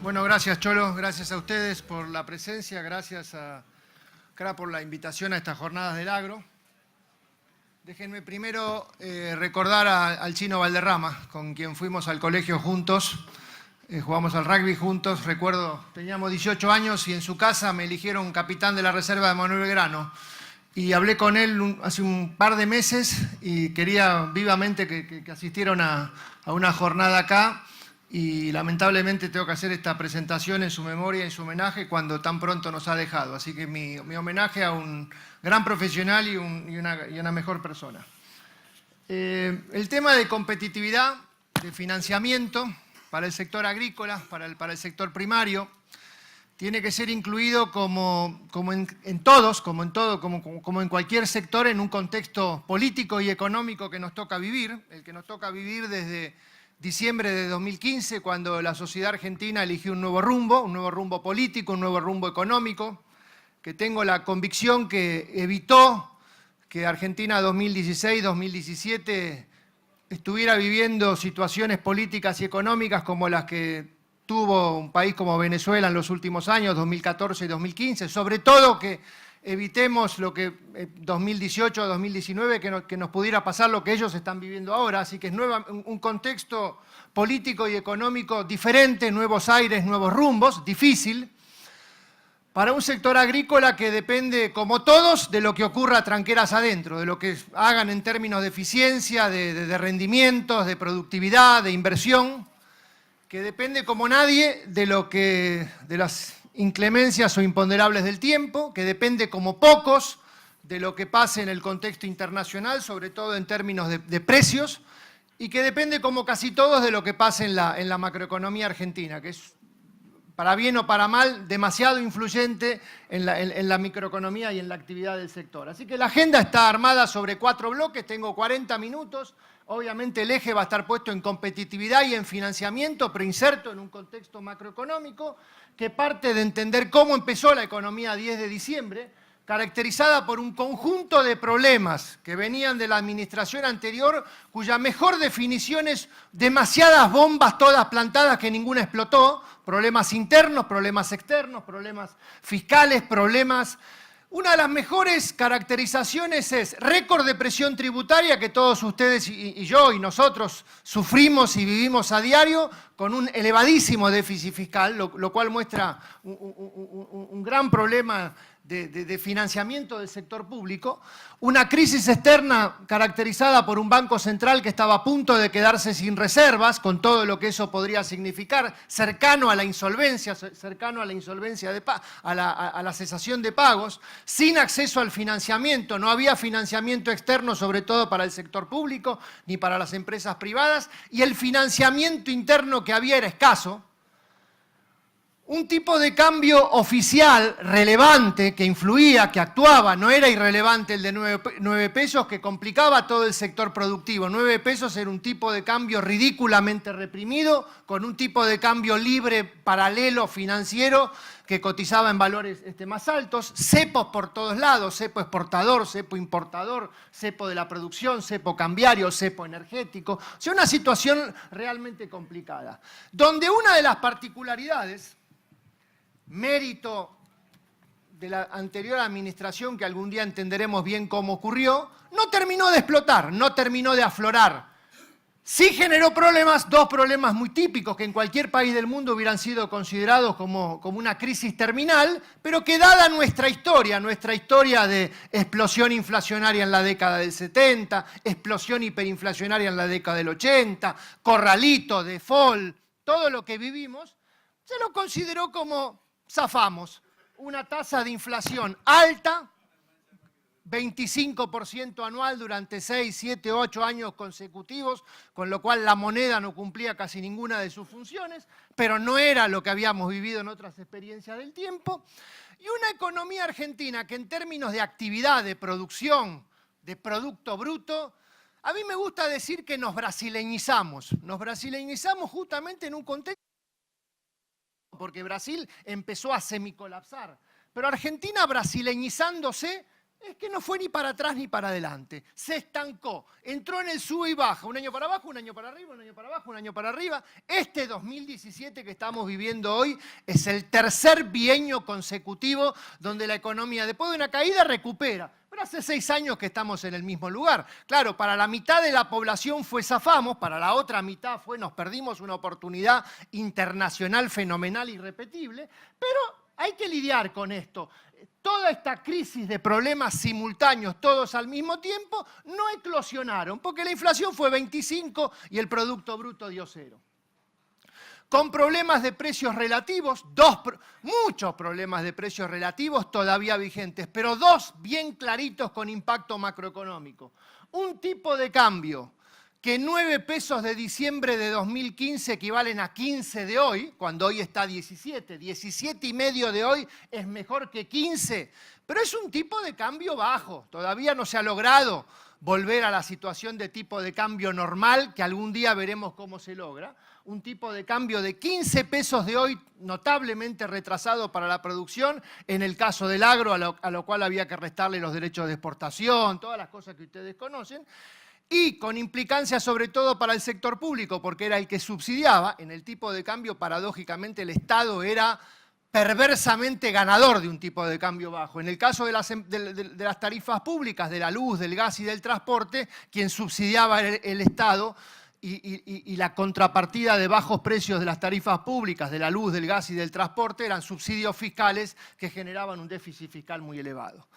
Bueno, gracias Cholo, gracias a ustedes por la presencia, gracias a CRA por la invitación a estas jornadas del agro. Déjenme primero recordar al Chino Valderrama, con quien fuimos al colegio juntos, jugamos al rugby juntos. Recuerdo, teníamos 18 años y en su casa me eligieron capitán de la reserva de Manuel Belgrano. Y hablé con él hace un par de meses y quería vivamente que asistieran a una jornada acá. Y lamentablemente tengo que hacer esta presentación en su memoria, en su homenaje, cuando tan pronto nos ha dejado. Así que mi homenaje a un gran profesional y una mejor persona. El tema de competitividad, de financiamiento para el sector agrícola, para el sector primario, tiene que ser incluido como en cualquier sector, en un contexto político y económico que nos toca vivir, el que nos toca vivir desde diciembre de 2015, cuando la sociedad argentina eligió un nuevo rumbo político, un nuevo rumbo económico, que tengo la convicción que evitó que Argentina 2016-2017 estuviera viviendo situaciones políticas y económicas como las que tuvo un país como Venezuela en los últimos años, 2014 y 2015, sobre todo que evitemos lo que 2018-2019, que nos pudiera pasar lo que ellos están viviendo ahora. Así que es un contexto político y económico diferente, nuevos aires, nuevos rumbos, difícil, para un sector agrícola que depende, como todos, de lo que ocurra tranqueras adentro, de lo que hagan en términos de eficiencia, de rendimientos, de productividad, de inversión, que depende como nadie de las inclemencias o imponderables del tiempo, que depende como pocos de lo que pase en el contexto internacional, sobre todo en términos de precios, y que depende como casi todos de lo que pase en la macroeconomía argentina, que es, para bien o para mal, demasiado influyente en la microeconomía y en la actividad del sector. Así que la agenda está armada sobre 4 bloques, tengo 40 minutos. Obviamente el eje va a estar puesto en competitividad y en financiamiento, pero inserto en un contexto macroeconómico que parte de entender cómo empezó la economía 10 de diciembre, caracterizada por un conjunto de problemas que venían de la administración anterior, cuya mejor definición es demasiadas bombas todas plantadas que ninguna explotó, problemas internos, problemas externos, problemas fiscales, problemas... Una de las mejores caracterizaciones es récord de presión tributaria que todos ustedes y yo y nosotros sufrimos y vivimos a diario, con un elevadísimo déficit fiscal, lo cual muestra un gran problema de financiamiento del sector público, una crisis externa caracterizada por un Banco Central que estaba a punto de quedarse sin reservas, con todo lo que eso podría significar, cercano a la insolvencia, a la cesación de pagos, sin acceso al financiamiento, no había financiamiento externo, sobre todo para el sector público, ni para las empresas privadas, y el financiamiento interno que había era escaso. Un tipo de cambio oficial relevante que influía, que actuaba, no era irrelevante el de 9 pesos, que complicaba todo el sector productivo. 9 pesos era un tipo de cambio ridículamente reprimido, con un tipo de cambio libre, paralelo, financiero, que cotizaba en valores más altos, cepos por todos lados, cepo exportador, cepo importador, cepo de la producción, cepo cambiario, cepo energético. O sea, una situación realmente complicada, donde una de las particularidades, mérito de la anterior administración, que algún día entenderemos bien cómo ocurrió, no terminó de explotar, no terminó de aflorar. Sí generó problemas, 2 problemas muy típicos que en cualquier país del mundo hubieran sido considerados como una crisis terminal, pero que dada nuestra historia de explosión inflacionaria en la década del 70, explosión hiperinflacionaria en la década del 80, corralito, default, todo lo que vivimos, se lo consideró como zafamos. Una tasa de inflación alta, 25% anual durante 6, 7, 8 años consecutivos, con lo cual la moneda no cumplía casi ninguna de sus funciones, pero no era lo que habíamos vivido en otras experiencias del tiempo, y una economía argentina que en términos de actividad, de producción, de producto bruto, a mí me gusta decir que nos brasileñizamos justamente en un contexto, porque Brasil empezó a semicolapsar, pero Argentina brasileñizándose es que no fue ni para atrás ni para adelante. Se estancó. Entró en el sube y baja. Un año para abajo, un año para arriba, un año para abajo, un año para arriba. Este 2017 que estamos viviendo hoy es el tercer bienio consecutivo donde la economía, después de una caída, recupera. Pero hace 6 años que estamos en el mismo lugar. Claro, para la mitad de la población fue zafamos, para la otra mitad fue nos perdimos una oportunidad internacional fenomenal y irrepetible, pero hay que lidiar con esto. Toda esta crisis de problemas simultáneos, todos al mismo tiempo, no eclosionaron, porque la inflación fue 25 y el Producto Bruto dio 0. Con problemas de precios relativos, muchos problemas de precios relativos todavía vigentes, pero 2 bien claritos con impacto macroeconómico. Un tipo de cambio que 9 pesos de diciembre de 2015 equivalen a 15 de hoy, cuando hoy está 17, 17 y medio de hoy es mejor que 15, pero es un tipo de cambio bajo, todavía no se ha logrado volver a la situación de tipo de cambio normal, que algún día veremos cómo se logra, un tipo de cambio de 15 pesos de hoy notablemente retrasado para la producción, en el caso del agro, a lo cual había que restarle los derechos de exportación, todas las cosas que ustedes conocen, y con implicancia sobre todo para el sector público, porque era el que subsidiaba. En el tipo de cambio, paradójicamente, el Estado era perversamente ganador de un tipo de cambio bajo. En el caso de las tarifas públicas, de la luz, del gas y del transporte, quien subsidiaba era el Estado, y la contrapartida de bajos precios de las tarifas públicas, de la luz, del gas y del transporte, eran subsidios fiscales que generaban un déficit fiscal muy elevado.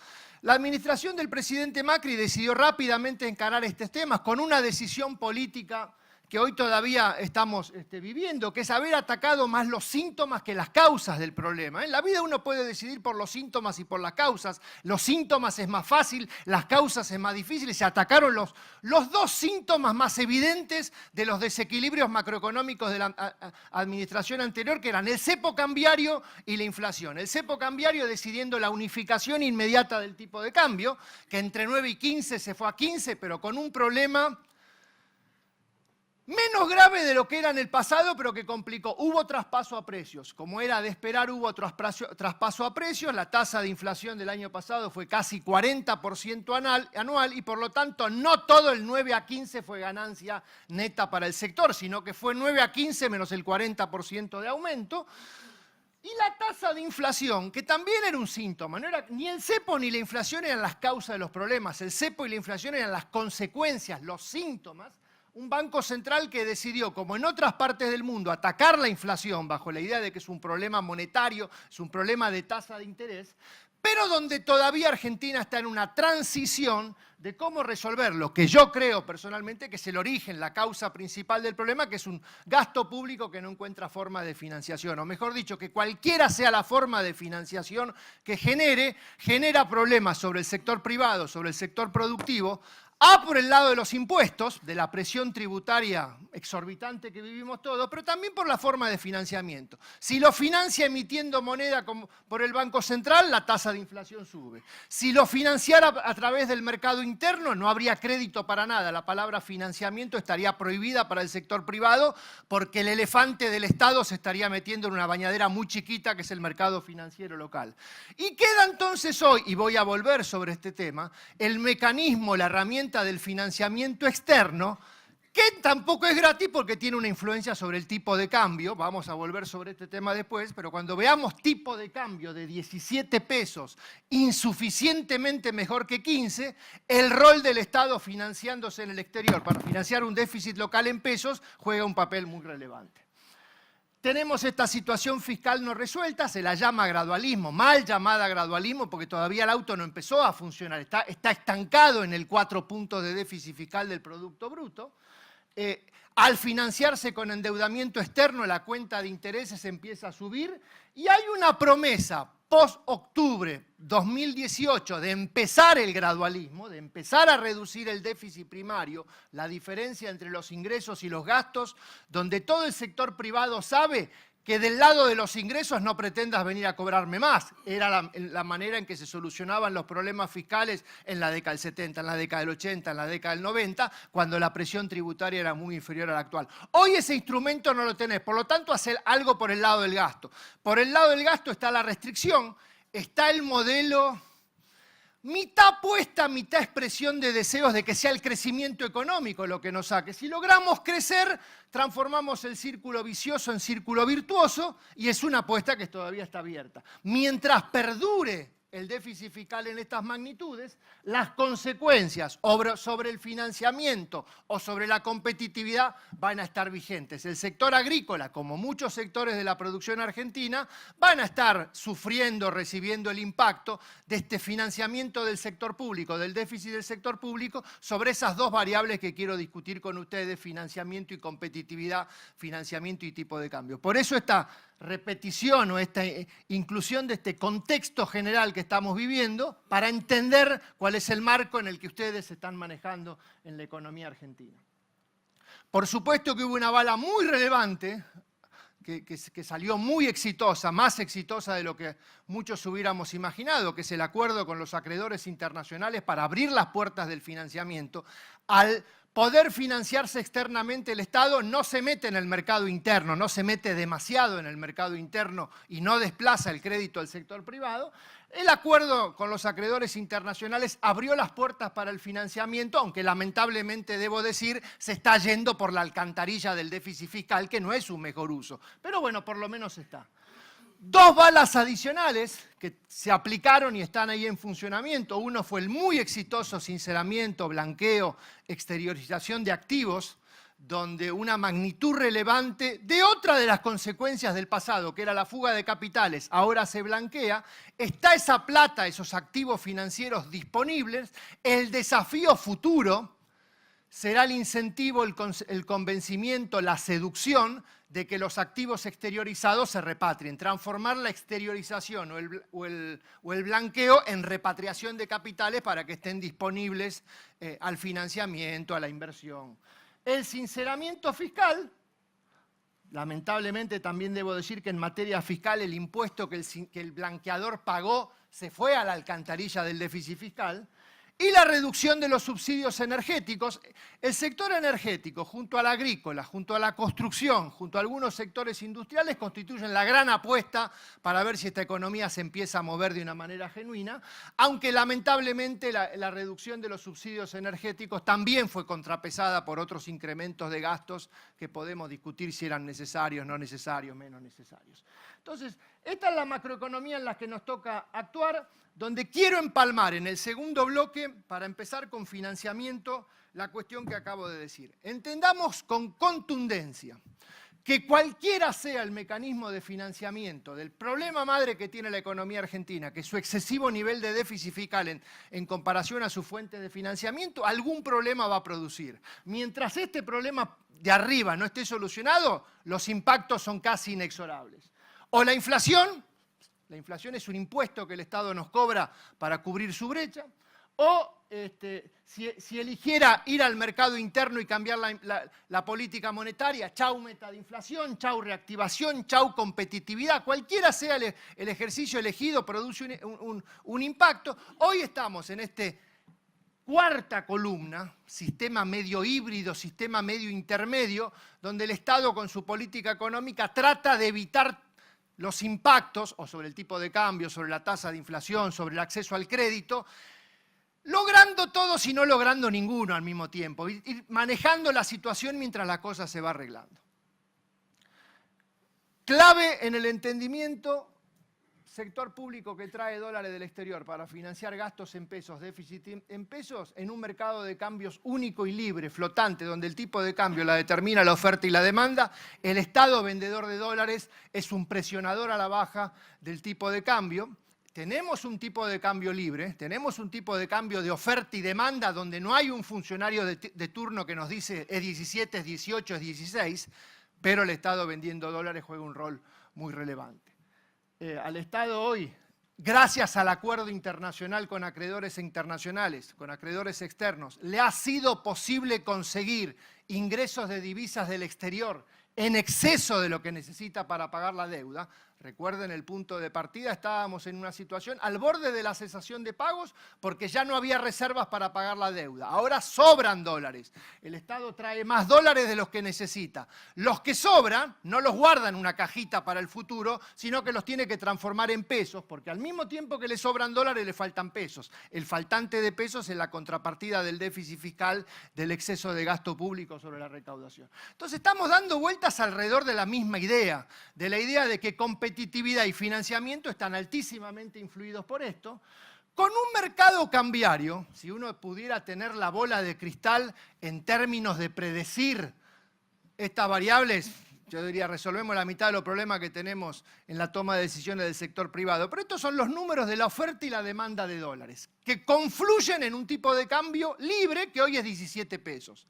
La administración del presidente Macri decidió rápidamente encarar estos temas con una decisión política que hoy todavía estamos viviendo, que es haber atacado más los síntomas que las causas del problema. En la vida uno puede decidir por los síntomas y por las causas. Los síntomas es más fácil, las causas es más difícil, y se atacaron los 2 síntomas más evidentes de los desequilibrios macroeconómicos de la administración anterior, que eran el cepo cambiario y la inflación. El cepo cambiario decidiendo la unificación inmediata del tipo de cambio, que entre 9 y 15 se fue a 15, pero con un problema menos grave de lo que era en el pasado, pero que complicó. Hubo traspaso a precios. Como era de esperar, hubo traspaso a precios. La tasa de inflación del año pasado fue casi 40% anual y por lo tanto no todo el 9 a 15 fue ganancia neta para el sector, sino que fue 9 a 15 menos el 40% de aumento. Y la tasa de inflación, que también era un síntoma, no era, ni el cepo ni la inflación eran las causas de los problemas, el cepo y la inflación eran las consecuencias, los síntomas. Un banco central que decidió, como en otras partes del mundo, atacar la inflación bajo la idea de que es un problema monetario, es un problema de tasa de interés, pero donde todavía Argentina está en una transición de cómo resolverlo, que yo creo personalmente que es el origen, la causa principal del problema, que es un gasto público que no encuentra forma de financiación, o mejor dicho, que cualquiera sea la forma de financiación que genera problemas sobre el sector privado, sobre el sector productivo, por el lado de los impuestos, de la presión tributaria exorbitante que vivimos todos, pero también por la forma de financiamiento. Si lo financia emitiendo moneda por el Banco Central, la tasa de inflación sube. Si lo financiara a través del mercado interno, no habría crédito para nada. La palabra financiamiento estaría prohibida para el sector privado porque el elefante del Estado se estaría metiendo en una bañadera muy chiquita que es el mercado financiero local. Y queda entonces hoy, y voy a volver sobre este tema, el mecanismo, la herramienta del financiamiento externo, que tampoco es gratis porque tiene una influencia sobre el tipo de cambio. Vamos a volver sobre este tema después, pero cuando veamos tipo de cambio de 17 pesos, insuficientemente mejor que 15, el rol del Estado financiándose en el exterior para financiar un déficit local en pesos juega un papel muy relevante. Tenemos esta situación fiscal no resuelta, se la llama gradualismo, mal llamada gradualismo, porque todavía el auto no empezó a funcionar, está estancado en el 4 puntos de déficit fiscal del Producto Bruto. Al financiarse con endeudamiento externo, la cuenta de intereses empieza a subir y hay una promesa post-octubre 2018 de empezar el gradualismo, de empezar a reducir el déficit primario, la diferencia entre los ingresos y los gastos, donde todo el sector privado sabe que del lado de los ingresos no pretendas venir a cobrarme más. Era la manera en que se solucionaban los problemas fiscales en la década del 70, en la década del 80, en la década del 90, cuando la presión tributaria era muy inferior a la actual. Hoy ese instrumento no lo tenés, por lo tanto, hacer algo por el lado del gasto. Por el lado del gasto está la restricción, está el modelo mitad apuesta, mitad expresión de deseos de que sea el crecimiento económico lo que nos saque. Si logramos crecer, transformamos el círculo vicioso en círculo virtuoso y es una apuesta que todavía está abierta. Mientras perdure el déficit fiscal en estas magnitudes, las consecuencias sobre el financiamiento o sobre la competitividad van a estar vigentes. El sector agrícola, como muchos sectores de la producción argentina, van a estar sufriendo, recibiendo el impacto de este financiamiento del sector público, del déficit del sector público, sobre esas dos variables que quiero discutir con ustedes, financiamiento y competitividad, financiamiento y tipo de cambio. Por eso esta repetición o esta inclusión de este contexto general que estamos viviendo para entender cuál es el marco en el que ustedes se están manejando en la economía argentina. Por supuesto que hubo una bala muy relevante que salió muy exitosa, más exitosa de lo que muchos hubiéramos imaginado, que es el acuerdo con los acreedores internacionales para abrir las puertas del financiamiento. Al poder financiarse externamente, el Estado no se mete en el mercado interno, no se mete demasiado en el mercado interno y no desplaza el crédito al sector privado. El acuerdo con los acreedores internacionales abrió las puertas para el financiamiento, aunque lamentablemente, debo decir, se está yendo por la alcantarilla del déficit fiscal, que no es su mejor uso. Pero bueno, por lo menos está. Dos balas adicionales que se aplicaron y están ahí en funcionamiento. Uno fue el muy exitoso sinceramiento, blanqueo, exteriorización de activos, donde una magnitud relevante de otra de las consecuencias del pasado, que era la fuga de capitales, ahora se blanquea. Está esa plata, esos activos financieros disponibles. El desafío futuro será el incentivo, el convencimiento, la seducción de que los activos exteriorizados se repatrien, transformar la exteriorización o el blanqueo en repatriación de capitales para que estén disponibles al financiamiento, a la inversión. El sinceramiento fiscal, lamentablemente también debo decir que en materia fiscal el impuesto que el blanqueador pagó se fue a la alcantarilla del déficit fiscal. Y la reducción de los subsidios energéticos. El sector energético, junto al agrícola, junto a la construcción, junto a algunos sectores industriales, constituyen la gran apuesta para ver si esta economía se empieza a mover de una manera genuina, aunque lamentablemente la reducción de los subsidios energéticos también fue contrapesada por otros incrementos de gastos que podemos discutir si eran necesarios, no necesarios, menos necesarios. Entonces, esta es la macroeconomía en la que nos toca actuar, donde quiero empalmar en el segundo bloque, para empezar con financiamiento, la cuestión que acabo de decir. Entendamos con contundencia que cualquiera sea el mecanismo de financiamiento del problema madre que tiene la economía argentina, que es su excesivo nivel de déficit fiscal en comparación a su fuente de financiamiento, algún problema va a producir. Mientras este problema de arriba no esté solucionado, los impactos son casi inexorables. O la inflación es un impuesto que el Estado nos cobra para cubrir su brecha, o si eligiera ir al mercado interno y cambiar la política monetaria, chau meta de inflación, chau reactivación, chau competitividad, cualquiera sea el ejercicio elegido, produce un impacto. Hoy estamos en este cuarta columna, sistema medio híbrido, sistema medio intermedio, donde el Estado con su política económica trata de evitar los impactos, o sobre el tipo de cambio, sobre la tasa de inflación, sobre el acceso al crédito, logrando todos y no logrando ninguno al mismo tiempo, ir manejando la situación mientras la cosa se va arreglando. Clave en el entendimiento, sector público que trae dólares del exterior para financiar gastos en pesos, déficit en pesos, en un mercado de cambios único y libre, flotante, donde el tipo de cambio la determina la oferta y la demanda. El Estado vendedor de dólares es un presionador a la baja del tipo de cambio. Tenemos un tipo de cambio libre, tenemos un tipo de cambio de oferta y demanda donde no hay un funcionario de turno que nos dice es 17, es 18, es 16, pero el Estado vendiendo dólares juega un rol muy relevante. Al Estado hoy, gracias al acuerdo internacional con acreedores internacionales, con acreedores externos, le ha sido posible conseguir ingresos de divisas del exterior en exceso de lo que necesita para pagar la deuda. Recuerden el punto de partida, estábamos en una situación al borde de la cesación de pagos porque ya no había reservas para pagar la deuda. Ahora sobran dólares. El Estado trae más dólares de los que necesita. Los que sobran no los guarda en una cajita para el futuro, sino que los tiene que transformar en pesos, porque al mismo tiempo que le sobran dólares le faltan pesos. El faltante de pesos es la contrapartida del déficit fiscal, del exceso de gasto público sobre la recaudación. Entonces estamos dando vueltas alrededor de la misma idea, de la idea de que competitividad y financiamiento están altísimamente influidos por esto, con un mercado cambiario, si uno pudiera tener la bola de cristal en términos de predecir estas variables, yo diría resolvemos la mitad de los problemas que tenemos en la toma de decisiones del sector privado. Pero estos son los números de la oferta y la demanda de dólares, que confluyen en un tipo de cambio libre que hoy es 17 pesos.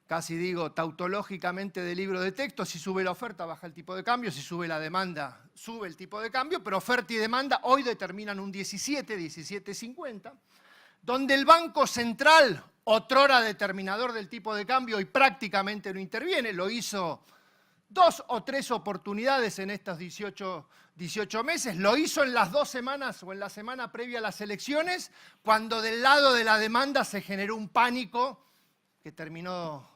Casi digo tautológicamente de libro de texto, si sube la oferta baja el tipo de cambio, si sube la demanda sube el tipo de cambio, pero oferta y demanda hoy determinan un 17, 17.50, donde el Banco Central, otrora determinador del tipo de cambio, y prácticamente no interviene, lo hizo 2 o 3 oportunidades en estos 18 meses, lo hizo en las 2 semanas o en la semana previa a las elecciones, cuando del lado de la demanda se generó un pánico que terminó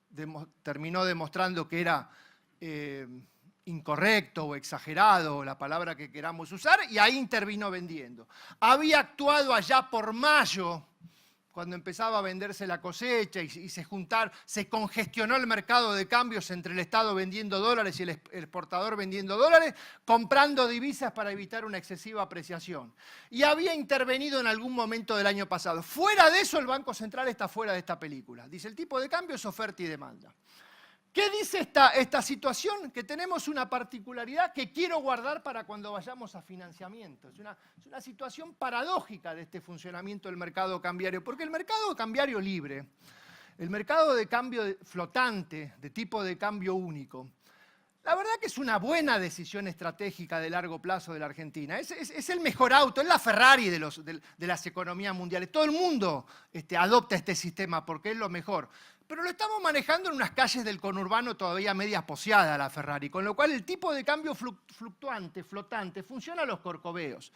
demostrando que era incorrecto o exagerado, o la palabra que queramos usar, y ahí intervino vendiendo. Había actuado allá por mayo, cuando empezaba a venderse la cosecha y se congestionó el mercado de cambios entre el Estado vendiendo dólares y el exportador vendiendo dólares, comprando divisas para evitar una excesiva apreciación. Y había intervenido en algún momento del año pasado. Fuera de eso, el Banco Central está fuera de esta película. Dice, el tipo de cambio es oferta y demanda. ¿Qué dice esta situación? Que tenemos una particularidad que quiero guardar para cuando vayamos a financiamiento. Es una situación paradójica de este funcionamiento del mercado cambiario, porque el mercado cambiario libre, el mercado de cambio flotante, de tipo de cambio único, la verdad que es una buena decisión estratégica de largo plazo de la Argentina. Es el mejor auto, es la Ferrari de las economías mundiales. Todo el mundo adopta este sistema porque es lo mejor. Pero lo estamos manejando en unas calles del conurbano todavía medias poseadas la Ferrari, con lo cual el tipo de cambio flotante, funciona a los corcoveos.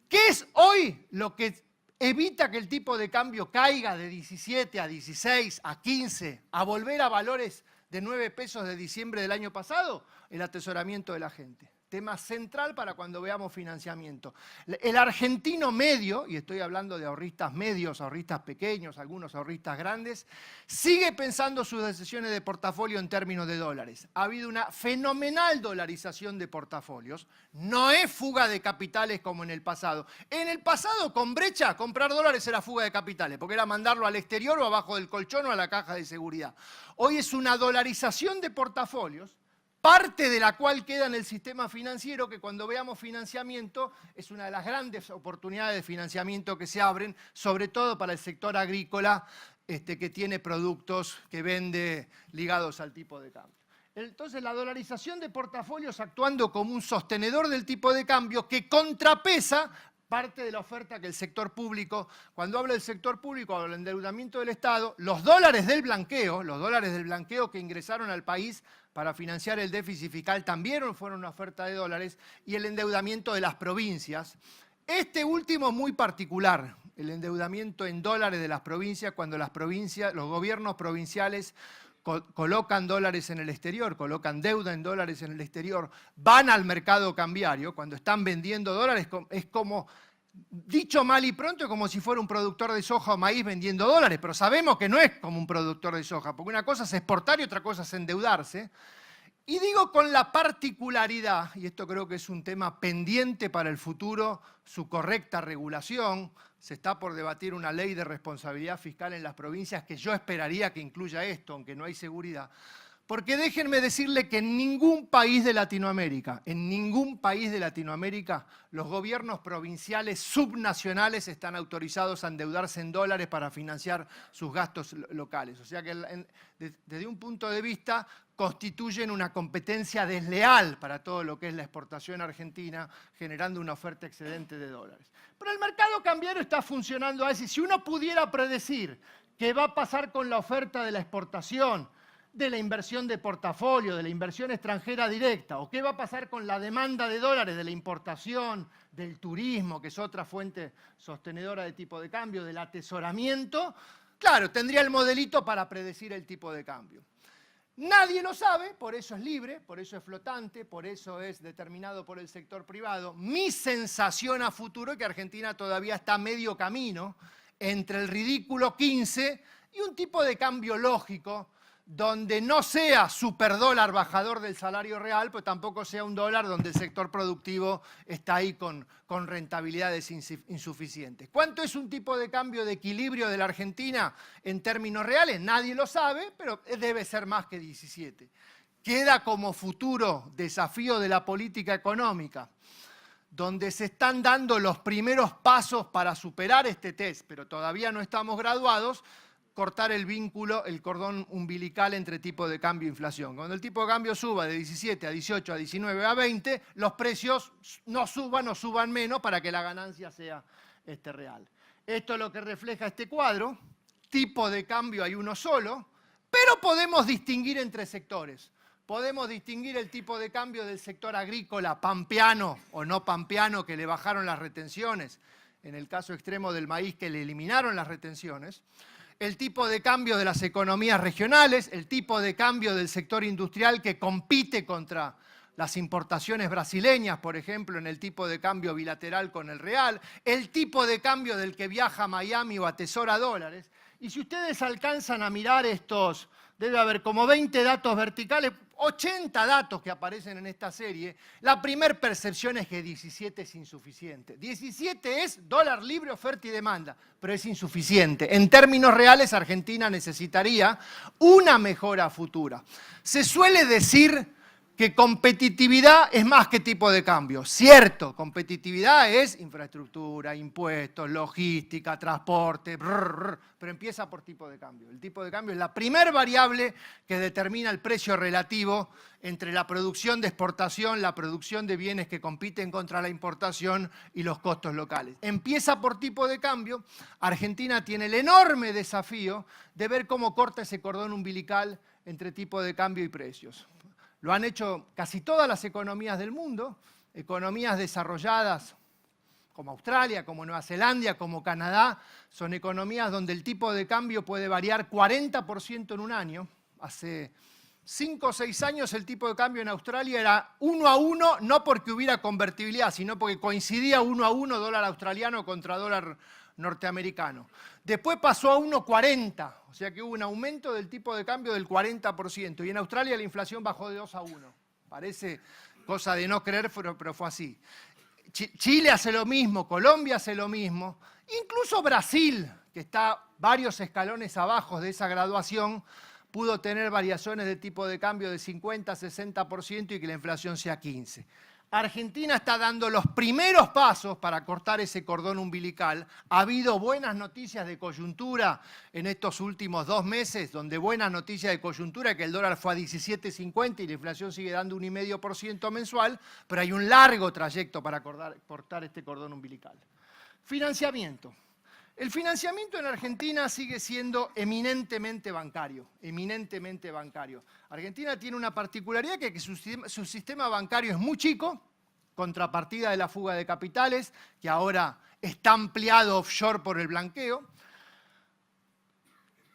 ¿Qué es hoy lo que evita que el tipo de cambio caiga de 17 a 16, a 15, a volver a valores de 9 pesos de diciembre del año pasado? El atesoramiento de la gente. Tema central para cuando veamos financiamiento. El argentino medio, y estoy hablando de ahorristas medios, ahorristas pequeños, algunos ahorristas grandes, sigue pensando sus decisiones de portafolio en términos de dólares. Ha habido una fenomenal dolarización de portafolios. No es fuga de capitales como en el pasado. En el pasado, con brecha, comprar dólares era fuga de capitales, porque era mandarlo al exterior o abajo del colchón o a la caja de seguridad. Hoy es una dolarización de portafolios, parte de la cual queda en el sistema financiero, que cuando veamos financiamiento es una de las grandes oportunidades de financiamiento que se abren, sobre todo para el sector agrícola, que tiene productos que vende ligados al tipo de cambio. Entonces la dolarización de portafolios actuando como un sostenedor del tipo de cambio que contrapesa parte de la oferta que el sector público, cuando hablo del sector público, hablo del endeudamiento del Estado, los dólares del blanqueo que ingresaron al país para financiar el déficit fiscal también fueron una oferta de dólares, y el endeudamiento de las provincias. Este último muy particular, el endeudamiento en dólares de las provincias, cuando los gobiernos provinciales colocan dólares en el exterior, colocan deuda en dólares en el exterior, van al mercado cambiario, cuando están vendiendo dólares, es como, dicho mal y pronto, como si fuera un productor de soja o maíz vendiendo dólares, pero sabemos que no es como un productor de soja, porque una cosa es exportar y otra cosa es endeudarse. Y digo con la particularidad, y esto creo que es un tema pendiente para el futuro, su correcta regulación. Se está por debatir una ley de responsabilidad fiscal en las provincias que yo esperaría que incluya esto, aunque no hay seguridad. Porque déjenme decirle que en ningún país de Latinoamérica, los gobiernos provinciales subnacionales están autorizados a endeudarse en dólares para financiar sus gastos locales. O sea que desde un punto de vista constituyen una competencia desleal para todo lo que es la exportación argentina, generando una oferta excedente de dólares. Pero el mercado cambiario está funcionando así. Si uno pudiera predecir qué va a pasar con la oferta de la exportación de la inversión de portafolio, de la inversión extranjera directa, o qué va a pasar con la demanda de dólares de la importación, del turismo, que es otra fuente sostenedora de tipo de cambio, del atesoramiento, claro, tendría el modelito para predecir el tipo de cambio. Nadie lo sabe, por eso es libre, por eso es flotante, por eso es determinado por el sector privado. Mi sensación a futuro es que Argentina todavía está a medio camino entre el ridículo 15 y un tipo de cambio lógico, donde no sea superdólar bajador del salario real, pero tampoco sea un dólar donde el sector productivo está ahí con rentabilidades insuficientes. ¿Cuánto es un tipo de cambio de equilibrio de la Argentina en términos reales? Nadie lo sabe, pero debe ser más que 17. Queda como futuro desafío de la política económica, donde se están dando los primeros pasos para superar este test, pero todavía no estamos graduados, cortar el vínculo, el cordón umbilical entre tipo de cambio e inflación. Cuando el tipo de cambio suba de 17 a 18, a 19, a 20, los precios no suban o suban menos para que la ganancia sea real. Esto es lo que refleja este cuadro. Tipo de cambio hay uno solo, pero podemos distinguir entre sectores. Podemos distinguir el tipo de cambio del sector agrícola, pampeano o no pampeano, que le bajaron las retenciones, en el caso extremo del maíz, que le eliminaron las retenciones, el tipo de cambio de las economías regionales, el tipo de cambio del sector industrial que compite contra las importaciones brasileñas, por ejemplo, en el tipo de cambio bilateral con el real, el tipo de cambio del que viaja a Miami o atesora dólares. Y si ustedes alcanzan a mirar estos, debe haber como 20 datos verticales, 80 datos que aparecen en esta serie, la primer percepción es que 17 es insuficiente. 17 es dólar libre, oferta y demanda, pero es insuficiente. En términos reales, Argentina necesitaría una mejora futura. Se suele decir que competitividad es más que tipo de cambio. Cierto, competitividad es infraestructura, impuestos, logística, transporte, pero empieza por tipo de cambio. El tipo de cambio es la primer variable que determina el precio relativo entre la producción de exportación, la producción de bienes que compiten contra la importación y los costos locales. Empieza por tipo de cambio. Argentina tiene el enorme desafío de ver cómo corta ese cordón umbilical entre tipo de cambio y precios. Lo han hecho casi todas las economías del mundo, economías desarrolladas como Australia, como Nueva Zelanda, como Canadá, son economías donde el tipo de cambio puede variar 40% en un año. Hace 5 o 6 años el tipo de cambio en Australia era 1 a 1, no porque hubiera convertibilidad, sino porque coincidía 1 a 1 dólar australiano contra dólar norteamericano. Después pasó a 1,40, o sea que hubo un aumento del tipo de cambio del 40%, y en Australia la inflación bajó de 2 a 1. Parece cosa de no creer, pero fue así. Chile hace lo mismo, Colombia hace lo mismo, incluso Brasil, que está varios escalones abajo de esa graduación, pudo tener variaciones de tipo de cambio de 50, 60% y que la inflación sea 15%. Argentina está dando los primeros pasos para cortar ese cordón umbilical. Ha habido buenas noticias de coyuntura en estos últimos 2 meses, donde buenas noticias de coyuntura, que el dólar fue a 17,50 y la inflación sigue dando 1,5% mensual, pero hay un largo trayecto para cortar este cordón umbilical. Financiamiento. El financiamiento en Argentina sigue siendo eminentemente bancario, eminentemente bancario. Argentina tiene una particularidad que su sistema bancario es muy chico, contrapartida de la fuga de capitales, que ahora está ampliado offshore por el blanqueo,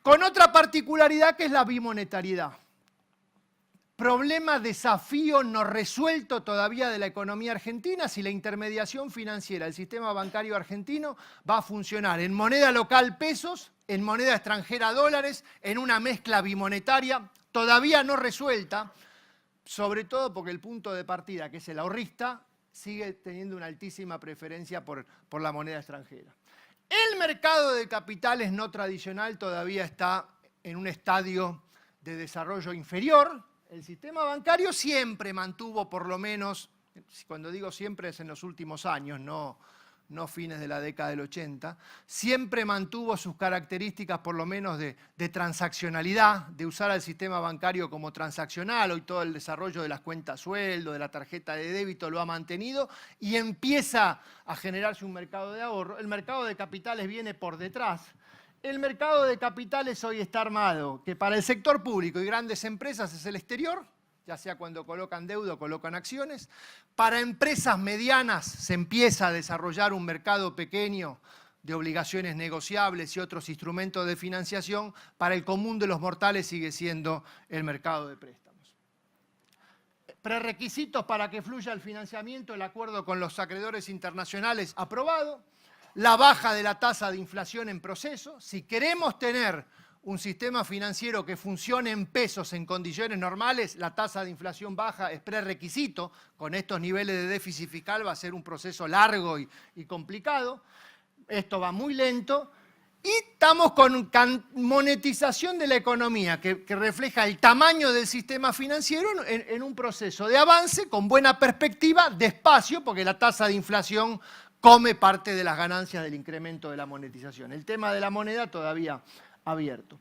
con otra particularidad que es la bimonetariedad. Problema, desafío no resuelto todavía de la economía argentina, si la intermediación financiera del sistema bancario argentino va a funcionar en moneda local pesos, en moneda extranjera dólares, en una mezcla bimonetaria todavía no resuelta, sobre todo porque el punto de partida, que es el ahorrista, sigue teniendo una altísima preferencia por la moneda extranjera. El mercado de capitales no tradicional todavía está en un estadio de desarrollo inferior. El sistema bancario siempre mantuvo, por lo menos, cuando digo siempre es en los últimos años, no fines de la década del 80, siempre mantuvo sus características por lo menos de transaccionalidad, de usar al sistema bancario como transaccional. Hoy todo el desarrollo de las cuentas sueldo, de la tarjeta de débito lo ha mantenido y empieza a generarse un mercado de ahorro. El mercado de capitales viene por detrás. el mercado de capitales hoy está armado, que para el sector público y grandes empresas es el exterior, ya sea cuando colocan deuda o colocan acciones. Para empresas medianas se empieza a desarrollar un mercado pequeño de obligaciones negociables y otros instrumentos de financiación. Para el común de los mortales sigue siendo el mercado de préstamos. Prerequisitos para que fluya el financiamiento: el acuerdo con los acreedores internacionales aprobado, la baja de la tasa de inflación en proceso. Si queremos tener un sistema financiero que funcione en pesos en condiciones normales, la tasa de inflación baja es prerequisito. Con estos niveles de déficit fiscal va a ser un proceso largo y complicado. Esto va muy lento. Y estamos con monetización de la economía, que refleja el tamaño del sistema financiero en un proceso de avance con buena perspectiva, despacio, porque la tasa de inflación come parte de las ganancias del incremento de la monetización. El tema de la moneda todavía abierto.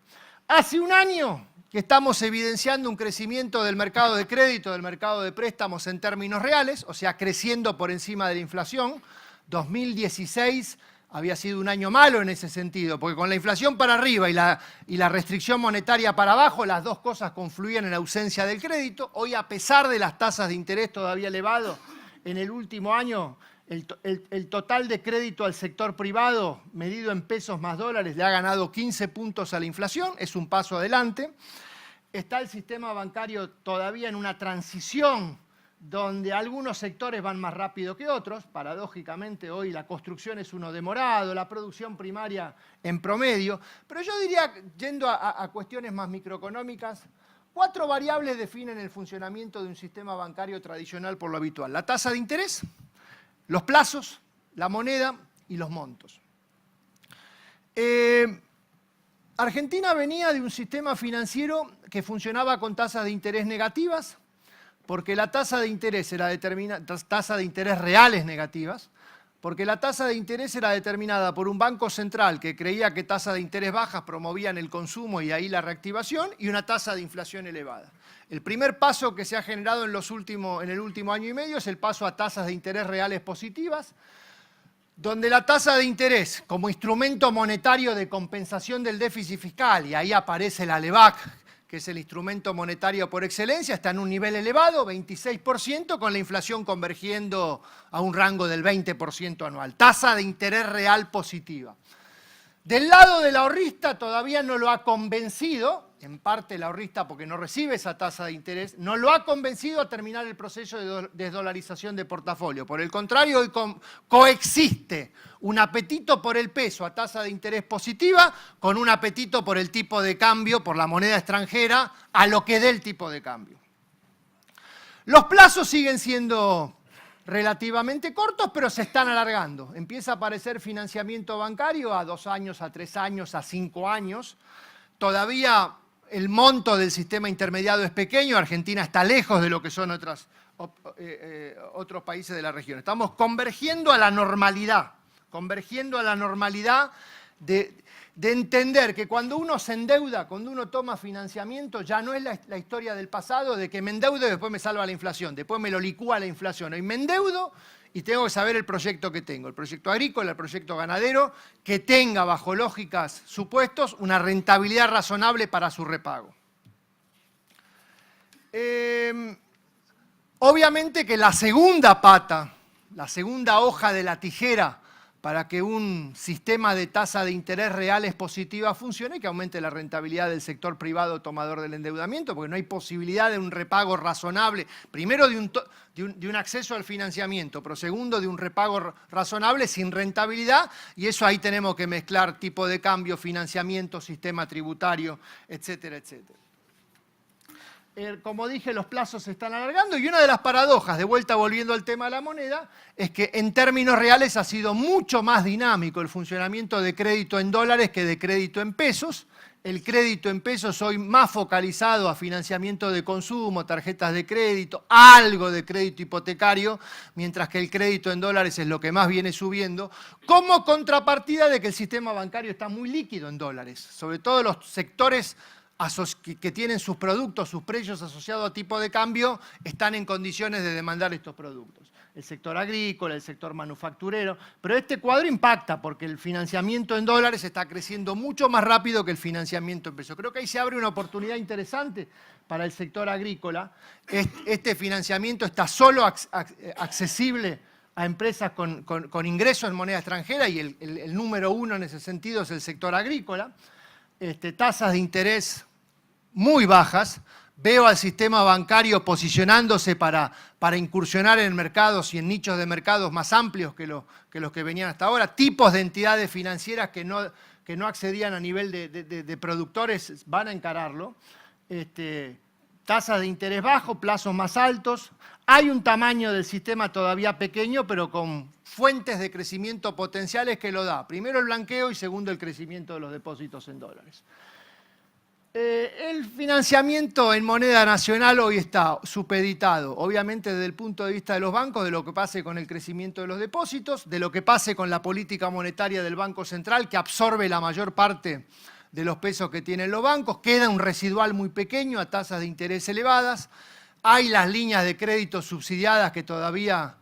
Hace un año que estamos evidenciando un crecimiento del mercado de crédito, del mercado de préstamos en términos reales, o sea, creciendo por encima de la inflación. 2016 había sido un año malo en ese sentido, porque con la inflación para arriba y la restricción monetaria para abajo, las dos cosas confluían en ausencia del crédito. Hoy, a pesar de las tasas de interés todavía elevadas, en el último año el total de crédito al sector privado, medido en pesos más dólares, le ha ganado 15 puntos a la inflación, es un paso adelante. Está el sistema bancario todavía en una transición donde algunos sectores van más rápido que otros. Paradójicamente, hoy la construcción es uno demorado, la producción primaria en promedio. Pero yo diría, yendo a cuestiones más microeconómicas, 4 variables definen el funcionamiento de un sistema bancario tradicional por lo habitual: la tasa de interés, los plazos, la moneda y los montos. Argentina venía de un sistema financiero que funcionaba con tasas de interés negativas, porque la tasa de interés era tasa de interés reales negativas, porque la tasa de interés era determinada por un banco central que creía que tasas de interés bajas promovían el consumo y ahí la reactivación, y una tasa de inflación elevada. El primer paso que se ha generado en el último año y medio es el paso a tasas de interés reales positivas, donde la tasa de interés como instrumento monetario de compensación del déficit fiscal, y ahí aparece la LEBAC, que es el instrumento monetario por excelencia, está en un nivel elevado, 26%, con la inflación convergiendo a un rango del 20% anual. Tasa de interés real positiva. Del lado del ahorrista todavía no lo ha convencido, en parte el ahorrista porque no recibe esa tasa de interés, no lo ha convencido a terminar el proceso de desdolarización de portafolio. Por el contrario, hoy coexiste un apetito por el peso a tasa de interés positiva con un apetito por el tipo de cambio, por la moneda extranjera, a lo que dé el tipo de cambio. Los plazos siguen siendo relativamente cortos, pero se están alargando. Empieza a aparecer financiamiento bancario a 2 años, a 3 años, a 5 años. Todavía el monto del sistema intermediado es pequeño. Argentina está lejos de lo que son otros países de la región. Estamos convergiendo a la normalidad de entender que cuando uno se endeuda, cuando uno toma financiamiento, ya no es la historia del pasado de que me endeudo y después me salva la inflación, después me lo licúa la inflación. Hoy me endeudo y tengo que saber el proyecto que tengo, el proyecto agrícola, el proyecto ganadero, que tenga bajo lógicas supuestos una rentabilidad razonable para su repago. Obviamente que la segunda pata, la segunda hoja de la tijera para que un sistema de tasa de interés reales positiva funcione, que aumente la rentabilidad del sector privado tomador del endeudamiento, porque no hay posibilidad de un repago razonable, primero de un acceso al financiamiento, pero segundo de un repago razonable sin rentabilidad, y eso ahí tenemos que mezclar tipo de cambio, financiamiento, sistema tributario, etcétera, etcétera. Como dije, los plazos se están alargando, y una de las paradojas, de vuelta volviendo al tema de la moneda, es que en términos reales ha sido mucho más dinámico el funcionamiento de crédito en dólares que de crédito en pesos. El crédito en pesos hoy más focalizado a financiamiento de consumo, tarjetas de crédito, algo de crédito hipotecario, mientras que el crédito en dólares es lo que más viene subiendo, como contrapartida de que el sistema bancario está muy líquido en dólares, sobre todo los sectores que tienen sus productos, sus precios asociados a tipo de cambio, están en condiciones de demandar estos productos. El sector agrícola, el sector manufacturero, pero este cuadro impacta porque el financiamiento en dólares está creciendo mucho más rápido que el financiamiento en pesos. Creo que ahí se abre una oportunidad interesante para el sector agrícola. Este financiamiento está solo accesible a empresas con ingresos en moneda extranjera y el número uno en ese sentido es el sector agrícola. Tasas de interés muy bajas. Veo al sistema bancario posicionándose para incursionar en mercados y en nichos de mercados más amplios que los que venían hasta ahora. Tipos de entidades financieras que no accedían a nivel de productores van a encararlo. Tasas de interés bajo, plazos más altos. Hay un tamaño del sistema todavía pequeño, pero con fuentes de crecimiento potenciales que lo da. Primero el blanqueo y segundo el crecimiento de los depósitos en dólares. El financiamiento en moneda nacional hoy está supeditado, obviamente desde el punto de vista de los bancos, de lo que pase con el crecimiento de los depósitos, de lo que pase con la política monetaria del Banco Central, que absorbe la mayor parte de los pesos que tienen los bancos, queda un residual muy pequeño a tasas de interés elevadas, hay las líneas de crédito subsidiadas que todavía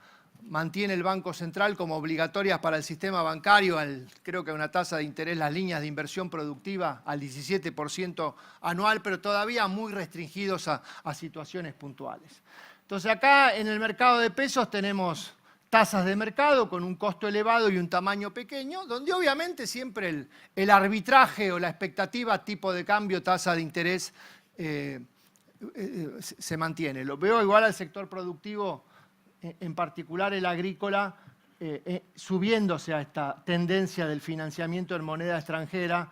mantiene el Banco Central como obligatorias para el sistema bancario, creo que a una tasa de interés las líneas de inversión productiva al 17% anual, pero todavía muy restringidos a situaciones puntuales. Entonces acá en el mercado de pesos tenemos tasas de mercado con un costo elevado y un tamaño pequeño, donde obviamente siempre el arbitraje o la expectativa tipo de cambio, tasa de interés se mantiene. Lo veo igual al sector productivo, en particular el agrícola, subiéndose a esta tendencia del financiamiento en moneda extranjera,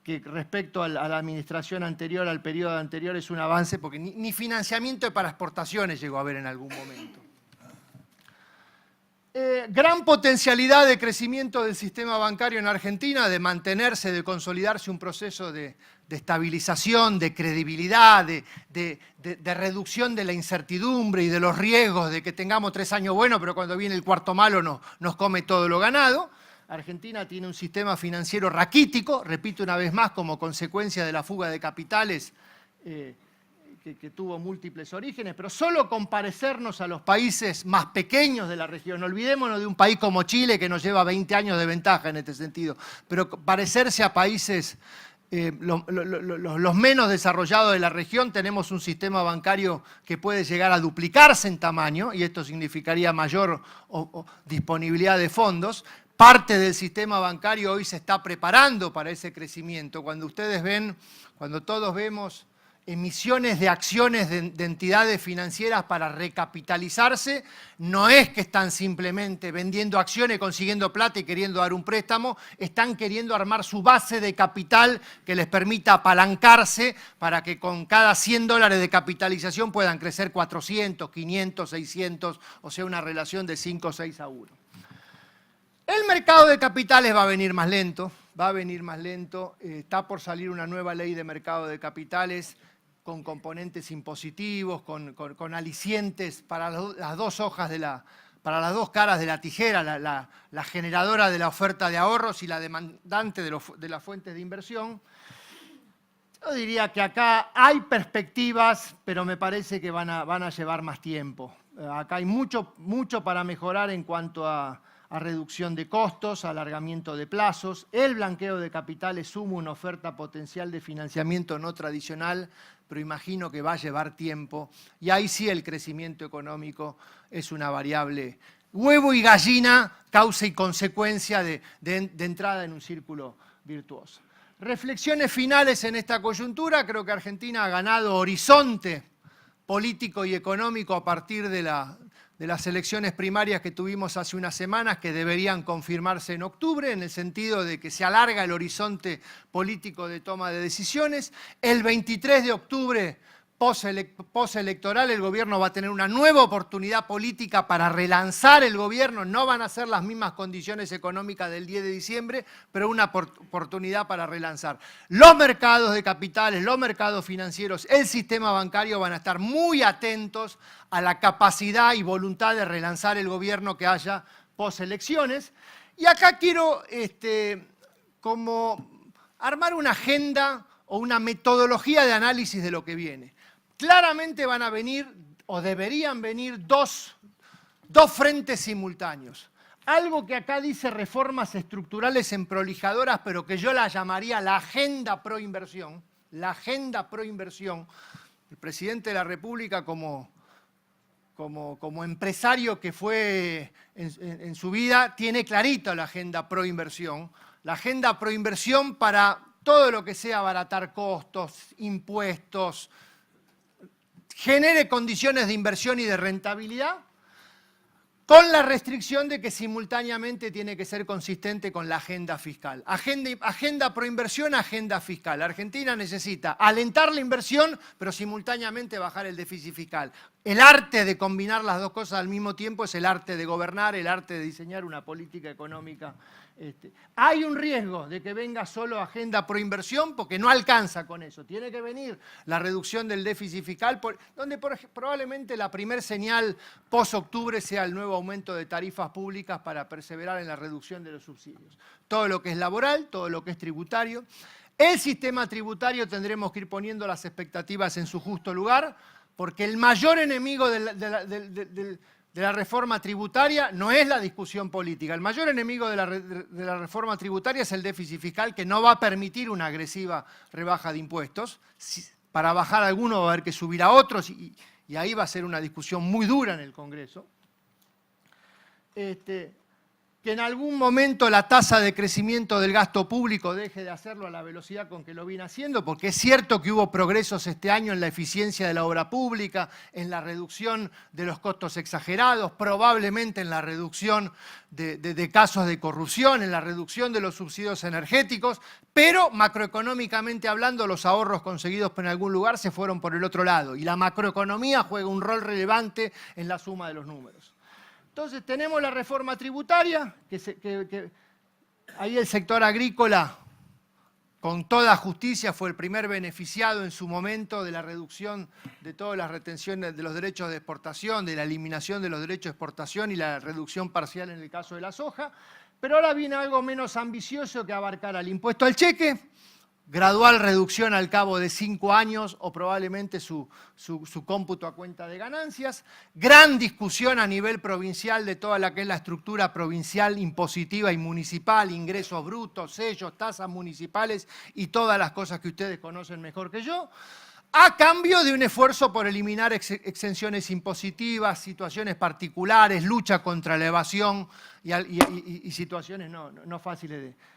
que respecto a la administración anterior, al periodo anterior, es un avance, porque ni financiamiento para exportaciones llegó a haber en algún momento. Gran potencialidad de crecimiento del sistema bancario en Argentina, de mantenerse, de consolidarse un proceso de estabilización, de credibilidad, de reducción de la incertidumbre y de los riesgos de que tengamos 3 años buenos, pero cuando viene el cuarto malo nos come todo lo ganado. Argentina tiene un sistema financiero raquítico, repito una vez más, como consecuencia de la fuga de capitales que tuvo múltiples orígenes, pero solo con parecernos a los países más pequeños de la región. Olvidémonos de un país como Chile, que nos lleva 20 años de ventaja en este sentido, pero parecerse a países los menos desarrollados de la región. Tenemos un sistema bancario que puede llegar a duplicarse en tamaño, y esto significaría mayor disponibilidad de fondos. Parte del sistema bancario hoy se está preparando para ese crecimiento. Cuando ustedes ven, cuando todos vemos emisiones de acciones de entidades financieras para recapitalizarse, no es que están simplemente vendiendo acciones, consiguiendo plata y queriendo dar un préstamo, están queriendo armar su base de capital que les permita apalancarse para que con cada $100 de capitalización puedan crecer 400, 500, 600, o sea, una relación de 5 o 6 a 1. El mercado de capitales va a venir más lento, está por salir una nueva ley de mercado de capitales con componentes impositivos, con alicientes para las dos hojas para las dos caras de la tijera, la generadora de la oferta de ahorros y la demandante de las fuentes de inversión. Yo diría que acá hay perspectivas, pero me parece que van a llevar más tiempo. Acá hay mucho para mejorar en cuanto a reducción de costos, alargamiento de plazos. El blanqueo de capitales suma una oferta potencial de financiamiento no tradicional, pero imagino que va a llevar tiempo. Y ahí sí el crecimiento económico es una variable huevo y gallina, causa y consecuencia de entrada en un círculo virtuoso. Reflexiones finales en esta coyuntura. Creo que Argentina ha ganado horizonte político y económico a partir de las elecciones primarias que tuvimos hace unas semanas, que deberían confirmarse en octubre, en el sentido de que se alarga el horizonte político de toma de decisiones. El 23 de octubre, postelectoral, el gobierno va a tener una nueva oportunidad política para relanzar el gobierno. No van a ser las mismas condiciones económicas del 10 de diciembre, pero una oportunidad para relanzar. Los mercados de capitales, los mercados financieros, el sistema bancario van a estar muy atentos a la capacidad y voluntad de relanzar el gobierno que haya postelecciones. Y acá quiero como armar una agenda o una metodología de análisis de lo que viene. Claramente van a venir, o deberían venir, dos frentes simultáneos. Algo que acá dice reformas estructurales emprolijadoras, pero que yo la llamaría la agenda pro-inversión. La agenda pro-inversión. El presidente de la República, como empresario que fue en su vida, tiene clarito la agenda pro-inversión. La agenda pro-inversión para todo lo que sea abaratar costos, impuestos, genere condiciones de inversión y de rentabilidad, con la restricción de que simultáneamente tiene que ser consistente con la agenda fiscal. Agenda pro-inversión, agenda fiscal. Argentina necesita alentar la inversión, pero simultáneamente bajar el déficit fiscal. El arte de combinar las dos cosas al mismo tiempo es el arte de gobernar, el arte de diseñar una política económica. Hay un riesgo de que venga solo agenda pro-inversión porque no alcanza con eso. Tiene que venir la reducción del déficit fiscal, donde probablemente la primer señal post-octubre sea el nuevo aumento de tarifas públicas para perseverar en la reducción de los subsidios. Todo lo que es laboral, todo lo que es tributario. El sistema tributario tendremos que ir poniendo las expectativas en su justo lugar, porque el mayor enemigo de la reforma tributaria no es la discusión política. El mayor enemigo de la reforma tributaria es el déficit fiscal, que no va a permitir una agresiva rebaja de impuestos. Para bajar algunos va a haber que subir a otros y ahí va a ser una discusión muy dura en el Congreso. Que en algún momento la tasa de crecimiento del gasto público deje de hacerlo a la velocidad con que lo viene haciendo, porque es cierto que hubo progresos este año en la eficiencia de la obra pública, en la reducción de los costos exagerados, probablemente en la reducción de casos de corrupción, en la reducción de los subsidios energéticos, pero macroeconómicamente hablando los ahorros conseguidos en algún lugar se fueron por el otro lado y la macroeconomía juega un rol relevante en la suma de los números. Entonces tenemos la reforma tributaria, que ahí el sector agrícola, con toda justicia, fue el primer beneficiado en su momento de la reducción de todas las retenciones de los derechos de exportación, de la eliminación de los derechos de exportación y la reducción parcial en el caso de la soja. Pero ahora viene algo menos ambicioso que abarcar al impuesto al cheque, gradual reducción al cabo de 5 años o probablemente su cómputo a cuenta de ganancias, gran discusión a nivel provincial de toda la que es la estructura provincial impositiva y municipal, ingresos brutos, sellos, tasas municipales y todas las cosas que ustedes conocen mejor que yo, a cambio de un esfuerzo por eliminar exenciones impositivas, situaciones particulares, lucha contra la evasión y situaciones no fáciles de...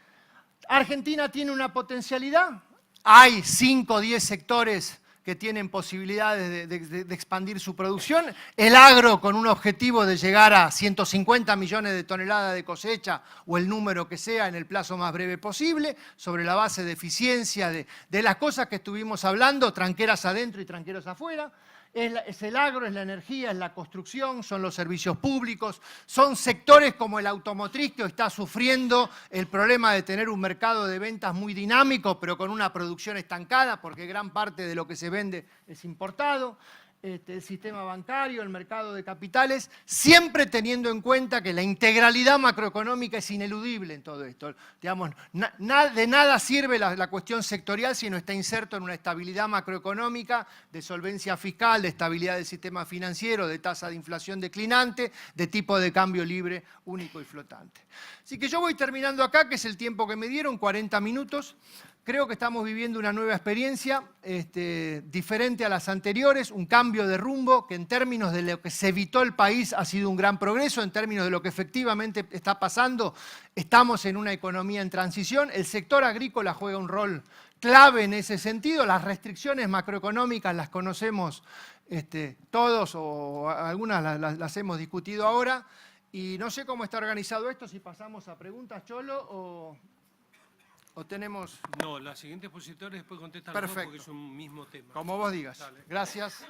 Argentina tiene una potencialidad, hay 5 o 10 sectores que tienen posibilidades de expandir su producción, el agro con un objetivo de llegar a 150 millones de toneladas de cosecha o el número que sea en el plazo más breve posible, sobre la base de eficiencia de las cosas que estuvimos hablando, tranqueras adentro y tranqueros afuera. Es el agro, es la energía, es la construcción, son los servicios públicos, son sectores como el automotriz que está sufriendo el problema de tener un mercado de ventas muy dinámico, pero con una producción estancada, porque gran parte de lo que se vende es importado. El sistema bancario, el mercado de capitales, siempre teniendo en cuenta que la integralidad macroeconómica es ineludible en todo esto. Digamos, de nada sirve la cuestión sectorial si no está inserto en una estabilidad macroeconómica, de solvencia fiscal, de estabilidad del sistema financiero, de tasa de inflación declinante, de tipo de cambio libre, único y flotante. Así que yo voy terminando acá, que es el tiempo que me dieron, 40 minutos. Creo que estamos viviendo una nueva experiencia diferente a las anteriores, un cambio de rumbo que en términos de lo que se evitó el país ha sido un gran progreso, en términos de lo que efectivamente está pasando, estamos en una economía en transición, el sector agrícola juega un rol clave en ese sentido, las restricciones macroeconómicas las conocemos todos o algunas las hemos discutido ahora y no sé cómo está organizado esto, si pasamos a preguntas, Cholo, ¿o tenemos...? No, la siguiente expositora después contesta los dos porque es un mismo tema. Como vos digas. Dale. Gracias.